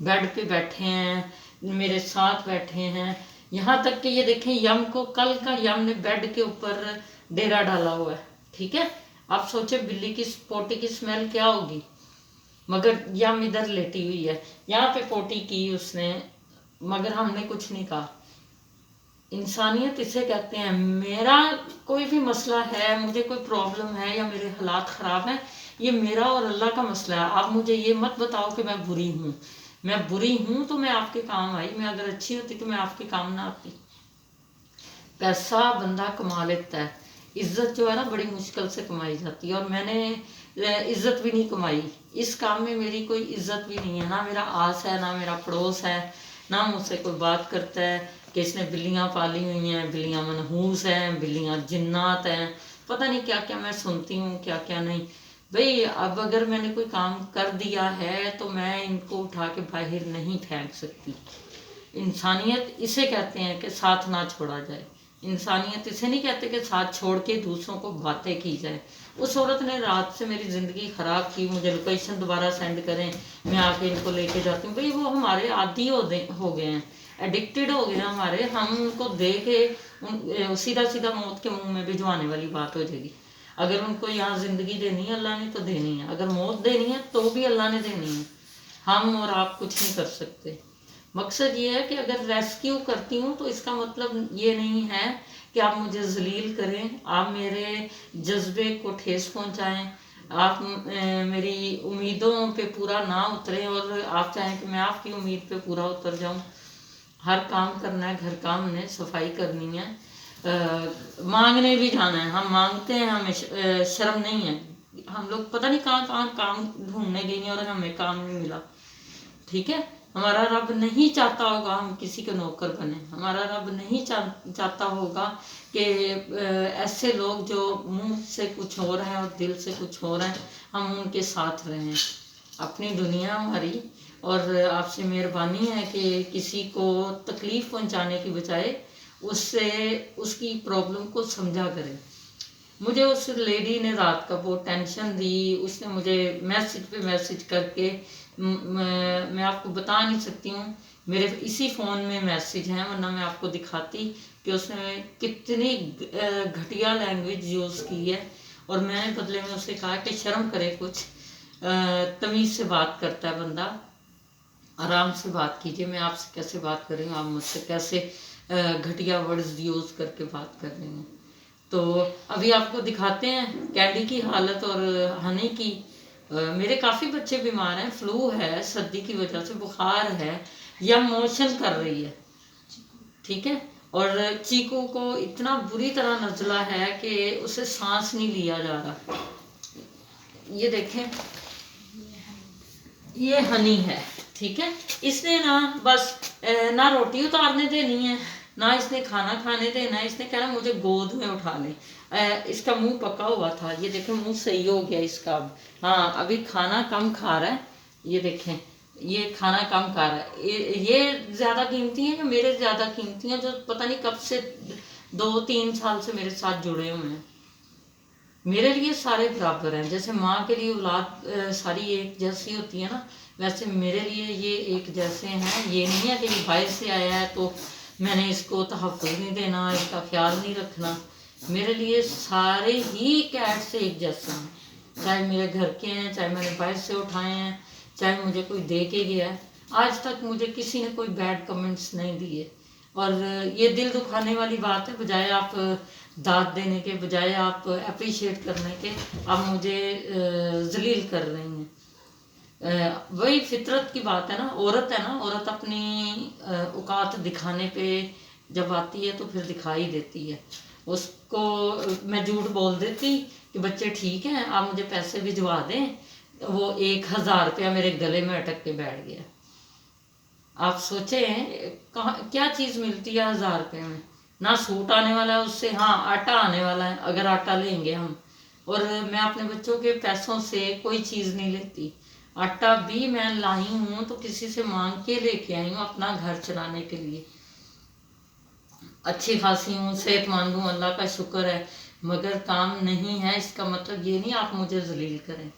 Bed پہ بیٹھے ہیں، میرے ساتھ بیٹھے ہیں، یہاں تک کہ یہ دیکھیں یم کو، کل کا یم نے بیڈ کے اوپر ڈیرا ڈالا ہوا ہے، ٹھیک ہے. آپ سوچیں بلی کی پوٹی کی اسمیل کیا ہوگی، مگر یم ادھر لیٹی ہوئی ہے، یہاں پہ پوٹی کی اس نے، مگر ہم نے کچھ نہیں کہا. انسانیت اسے کہتے ہیں. میرا کوئی بھی مسئلہ ہے، مجھے کوئی پرابلم ہے یا میرے حالات خراب ہیں، یہ میرا اور اللہ کا مسئلہ ہے. آپ مجھے یہ مت بتاؤ کہ میں بری ہوں. میں بری ہوں تو میں آپ کے کام آئی، میں اگر اچھی ہوتی تو میں آپ کے کام نہ آتی. پیسہ بندہ کما لیتا ہے، عزت جو ہے نا بڑی مشکل سے کمائی جاتی ہے، اور میں نے عزت بھی نہیں کمائی. اس کام میں میری کوئی عزت بھی نہیں ہے، نہ میرا آس ہے، نہ میرا پڑوس ہے، نہ مجھ سے کوئی بات کرتا ہے کہ اس نے بلیاں پالی ہوئی ہیں، بلیاں منحوس ہیں، بلیاں جنات ہیں، پتہ نہیں کیا کیا میں سنتی ہوں، کیا کیا نہیں. بھئی اب اگر میں نے کوئی کام کر دیا ہے تو میں ان کو اٹھا کے باہر نہیں پھینک سکتی. انسانیت اسے کہتے ہیں کہ ساتھ نہ چھوڑا جائے. انسانیت اسے نہیں کہتے کہ ساتھ چھوڑ کے دوسروں کو باتیں کی جائے. اس عورت نے رات سے میری زندگی خراب کی، مجھے لوکیشن دوبارہ سینڈ کریں، میں آ کے ان کو لے کے جاتی ہوں. بھئی وہ ہمارے عادی ہو گئے ہیں، ایڈکٹیڈ ہو گئے ہیں ہمارے. ہم ان کو دے کے سیدھا سیدھا موت کے منہ میں بھجوانے والی بات ہو جائے گی. اگر ان کو یہاں زندگی دینی ہے اللہ نے تو دینی ہے، اگر موت دینی ہے تو بھی اللہ نے دینی ہے. ہم اور آپ کچھ نہیں کر سکتے. مقصد یہ ہے کہ اگر ریسکیو کرتی ہوں تو اس کا مطلب یہ نہیں ہے کہ آپ مجھے ذلیل کریں، آپ میرے جذبے کو ٹھیس پہنچائیں، آپ میری امیدوں پہ پورا نہ اتریں، اور آپ چاہیں کہ میں آپ کی امید پہ پورا اتر جاؤں. ہر کام کرنا ہے، گھر کا ہم نے صفائی کرنی ہے، مانگنے بھی جانا ہے. ہم مانگتے ہیں، ہمیں شرم نہیں ہے. ہم لوگ پتہ نہیں کہاں کہاں کام ڈھونڈنے گئی ہیں اور ہمیں کام نہیں ملا. ٹھیک ہے، ہمارا رب نہیں چاہتا ہوگا ہم کسی کے نوکر بنیں. ہمارا رب نہیں چاہتا ہوگا کہ ایسے لوگ جو منہ سے کچھ ہو رہے ہیں اور دل سے کچھ ہو رہے ہیں ہم ان کے ساتھ رہیں. اپنی دنیا ہماری، اور آپ سے مہربانی ہے کہ کسی کو تکلیف پہنچانے کی بجائے اس کی پرابلم کو سمجھا کریں. مجھے اس لیڈی نے رات کا وہ ٹینشن دی، اس نے مجھے میسج پہ میسج کر کے، میں آپ کو بتا نہیں سکتی ہوں، میرے اسی فون میں میسج ہیں ورنہ میں آپ کو دکھاتی کہ اس نے کتنی گھٹیا لینگویج یوز کی ہے. اور میں نے بدلے میں اسے کہا کہ شرم کرے، کچھ تمیز سے بات کرتا ہے بندہ، آرام سے بات کیجیے. میں آپ سے کیسے بات کر رہی ہوں، آپ مجھ سے کیسے گھٹیا ورڈز یوز کر کے بات کر رہی ہیں. تو ابھی آپ کو دکھاتے ہیں کینڈی کی حالت اور ہنی کی. میرے کافی بچے بیمار ہیں، فلو ہے، سردی کی وجہ سے بخار ہے یا موشن کر رہی ہے، ٹھیک ہے. اور چیکو کو اتنا بری طرح نزلہ ہے کہ اسے سانس نہیں لیا جا رہا. یہ دیکھیں، یہ ہنی ہے، ٹھیک ہے. اس نے بس نہ روٹی اتارنے دینی ہے، نہ اس نے کھانا کھانے دینا ہے. اس نے کہنا مجھے گود میں اٹھا لیں. اس کا منہ پکا ہوا تھا، یہ دیکھیں منہ صحیح ہو گیا اس کا. ہاں ابھی کھانا کم کھا رہا ہے، یہ دیکھیں یہ کھانا کم کھا رہا ہے. یہ زیادہ قیمتی ہیں کہ میرے زیادہ قیمتی ہیں، جو پتہ نہیں کب سے 2-3 سال سے میرے ساتھ جڑے ہوئے ہیں. میرے لیے سارے برابر ہیں. جیسے ماں کے لیے اولاد ساری ایک جیسی ہوتی ہے نا، ویسے میرے لیے یہ ایک جیسے ہیں. یہ نہیں ہے کہ یہ باہر سے آیا ہے تو میں نے اس کو تحفظ نہیں دینا، اس کا خیال نہیں رکھنا. میرے لیے سارے ہی کیٹ سے ایک جیسے ہیں، چاہے میرے گھر کے ہیں، چاہے میں نے باہر سے اٹھائے ہیں، چاہے مجھے کوئی دے کے گیا ہے. آج تک مجھے کسی نے کوئی بیڈ کمنٹس نہیں دیے. اور یہ دل دکھانے والی بات ہے، بجائے آپ داد دینے کے، بجائے آپ اپریشیٹ کرنے کے، آپ مجھے ذلیل کر رہی ہیں. وہی فطرت کی بات ہے نا، عورت ہے نا، عورت اپنی اوقات دکھانے پہ جب آتی ہے تو پھر دکھائی دیتی ہے. اس کو میں جھوٹ بول دیتی کہ بچے ٹھیک ہیں، آپ مجھے پیسے بھجوا دیں، وہ 1000 روپیہ میرے گلے میں اٹک کے بیٹھ گیا. آپ سوچیں کہاں کیا چیز ملتی ہے 1000 روپے میں؟ نہ سوٹ آنے والا ہے اس سے، ہاں آٹا آنے والا ہے اگر آٹا لیں گے ہم. اور میں اپنے بچوں کے پیسوں سے کوئی چیز نہیں لیتی. آٹا بھی میں لائی ہوں تو کسی سے مانگ کے لے کے آئی ہوں اپنا گھر چلانے کے لیے. اچھی خاصی ہوں، صحت مند ہوں، اللہ کا شکر ہے، مگر کام نہیں ہے. اس کا مطلب یہ نہیں آپ مجھے ذلیل کریں.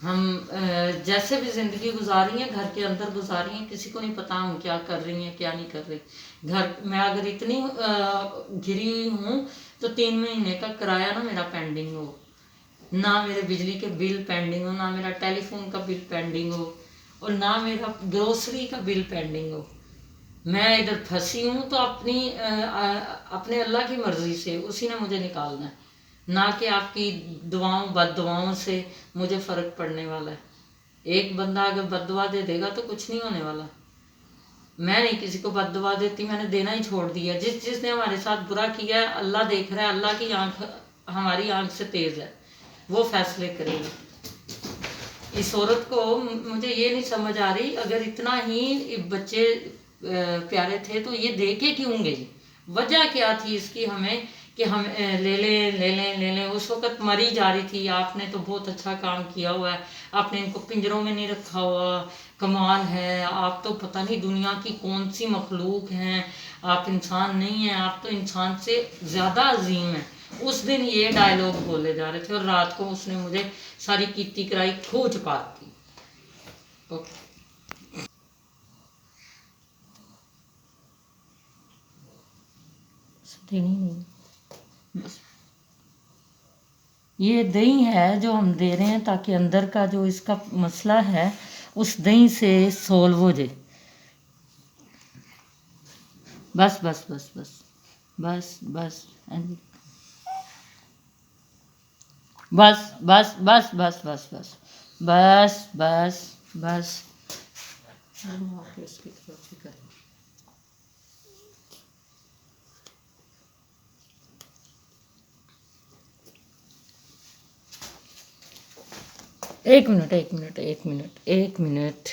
ہم جیسے بھی زندگی گزاری ہیں گھر کے اندر گزاری ہیں، کسی کو نہیں پتا ہم کیا کر رہی ہیں کیا نہیں کر رہی. گھر میں اگر اتنی گھری ہوئی ہوں تو 3 مہینے کا کرایہ نہ میرا پینڈنگ ہو، نہ میرے بجلی کے بل پینڈنگ ہو، نہ میرا ٹیلی فون کا بل پینڈنگ ہو، اور نہ میرا گروسری کا بل پینڈنگ ہو. میں ادھر پھنسی ہوں تو اپنے اللہ کی مرضی سے اسی نے مجھے نکالنا ہے، نہ کہ آپ کی دعاؤں بد دعاؤں سے مجھے فرق پڑنے والا ہے. ایک بندہ اگر بد دعا دے دے گا تو کچھ نہیں ہونے والا. میں نہیں کسی کو بد دعا دیتی، میں نے دینا ہی چھوڑ دیا. جس نے ہمارے ساتھ برا کیا ہے اللہ دیکھ رہا ہے، اللہ کی آنکھ ہماری آنکھ سے تیز ہے، وہ فیصلے کرے گا. اس عورت کو مجھے یہ نہیں سمجھ آ رہی، اگر اتنا ہی بچے پیارے تھے تو یہ دے کے کیوں گئی؟ وجہ کیا تھی اس کی ہمیں کہ ہم لے لیں لے لیں لے لیں. اس وقت مری جا رہی تھی. آپ نے تو بہت اچھا کام کیا ہوا ہے، آپ نے ان کو پنجروں میں نہیں رکھا ہوا، کمال ہے. آپ تو پتہ نہیں دنیا کی کون سی مخلوق ہیں، آپ انسان نہیں ہیں، آپ تو انسان سے زیادہ عظیم ہیں. اس دن یہ ڈائلاگ بولے جا رہے تھے اور رات کو اس نے مجھے ساری کیتی کرائی کھوج پات کی. یہ دہی ہے جو ہم دے رہے ہیں تاکہ اندر کا جو اس کا مسئلہ ہے اس دہی سے سولو ہو جائے. بس بس بس بس بس بس بس بس بس بس بس بس بس بس بس. ایک منٹ ایک منٹ ایک منٹ ایک منٹ.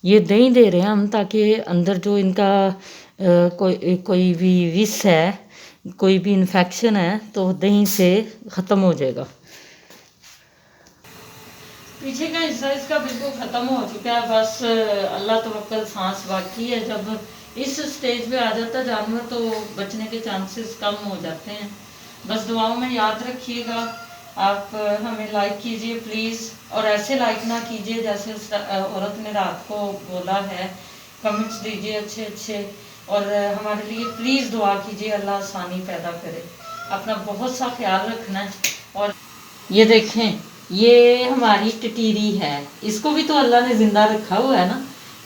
یہ دہی دے رہے ہیں ہم تاکہ اندر جو ان کا کوئی بھی وس ہے، کوئی بھی انفیکشن ہے تو دہی سے ختم ہو جائے گا. پیچھے کا حصہ اس کا بالکل ختم ہو چکا ہے. بس اللہ توکل سانس باقی ہے. جب اس سٹیج پہ آ جاتا جانور تو بچنے کے چانسز کم ہو جاتے ہیں. بس دعاؤں میں یاد رکھیے گا. آپ ہمیں لائک کیجئے پلیز، اور ایسے لائک نہ کیجئے جیسے اس عورت نے رات کو بولا ہے. کمنٹس دیجئے اچھے اچھے، اور ہمارے لیے پلیز دعا کیجئے اللہ آسانی پیدا کرے. اپنا بہت سا خیال رکھنا ہے. اور یہ دیکھیں یہ ہماری ٹٹیری ہے، اس کو بھی تو اللہ نے زندہ رکھا ہوا ہے نا،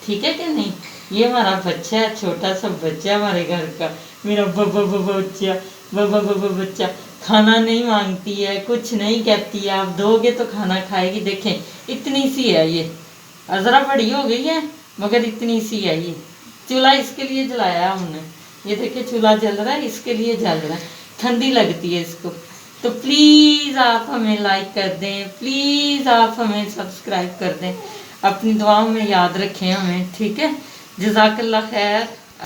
ٹھیک ہے کہ نہیں؟ یہ ہمارا بچہ ہے، چھوٹا سا بچہ ہمارے گھر کا، میرا بچہ بچہ. کھانا نہیں مانگتی ہے، کچھ نہیں کہتی ہے، آپ دو گے تو کھانا کھائے گی. دیکھیں اتنی سی ہے، یہ ذرا بڑی ہو گئی ہے مگر اتنی سی ہے. یہ چولہا اس کے لیے جلایا ہم نے، یہ دیکھیں چولہا جل رہا ہے، اس کے لیے جل رہا ہے، ٹھنڈی لگتی ہے اس کو. تو پلیز آپ ہمیں لائک کر دیں، پلیز آپ ہمیں سبسکرائب کر دیں. اپنی دعاؤں میں یاد رکھیں ہمیں، ٹھیک ہے؟ جزاک اللہ خیر.